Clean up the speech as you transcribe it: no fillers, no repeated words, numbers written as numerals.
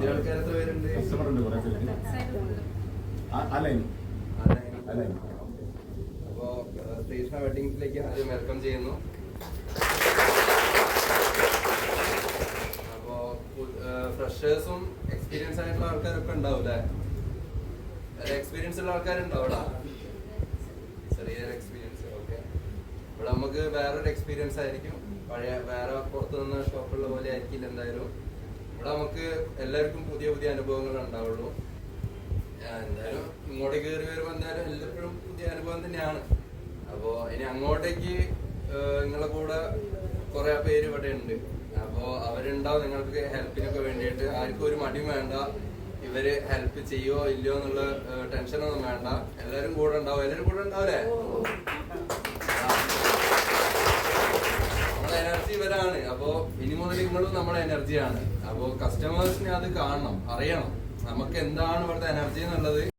പുതിയ ആൾക്കാർ എത്ര പേരുണ്ട്? കസ്റ്റമർ ഉണ്ട് കുറെ പേര്. അപ്പോ ശ്രീകൃഷ്ണ വെഡിങ്സിലേക്ക് ആദ്യം വെൽക്കം ചെയ്യുന്നു. അപ്പോ ഫ്രഷേഴ്സും എക്സ്പീരിയൻസ് ആയിട്ടുള്ള ആൾക്കാരൊക്കെ ഉണ്ടാവും അല്ലേ? എക്സ്പീരിയൻസ് ഉള്ള ആൾക്കാരുണ്ടാവും. ചെറിയൊരു എക്സ്പീരിയൻസ്. ഓക്കെ, ഇവിടെ നമുക്ക് വേറൊരു എക്സ്പീരിയൻസ് ആയിരിക്കും. പഴയ വേറെ പുറത്തു നിന്ന് ഷോപ്പുള്ള പോലെ ആയിരിക്കില്ല എന്തായാലും. ഇവിടെ നമുക്ക് എല്ലാവർക്കും പുതിയ പുതിയ അനുഭവങ്ങൾ ഉണ്ടാവുള്ളൂ. എന്തായാലും ഇങ്ങോട്ട് കയറി വരുമ്പോൾ എന്തായാലും എല്ലാപ്പോഴും പുതിയ അനുഭവം തന്നെയാണ്. അപ്പോൾ ഇനി അങ്ങോട്ടേക്ക് നിങ്ങളെ കൂടെ കുറെ പേര് ഇവിടെ ഉണ്ട്. അപ്പോൾ അവരുണ്ടാവും നിങ്ങൾക്ക് ഹെൽപ്പിനൊക്കെ വേണ്ടിയിട്ട്. ആർക്കും ഒരു മടിയും വേണ്ട. ഇവര് ഹെൽപ്പ് ചെയ്യോ ഇല്ലയോ എന്നുള്ള ടെൻഷനൊന്നും വേണ്ട. എല്ലാവരും കൂടെ ഉണ്ടാവും. എല്ലാവരും കൂടെ ഉണ്ടാവില്ലേ? നമ്മളെ എനർജി ഇവരാണ്. അപ്പോ ഇനി മുതൽ നിങ്ങളും നമ്മുടെ എനർജിയാണ്. അപ്പോ കസ്റ്റമേഴ്സിന് അത് കാണണം, അറിയണം നമുക്ക് എന്താണ് ഇവിടുത്തെ എനർജി എന്നുള്ളത്.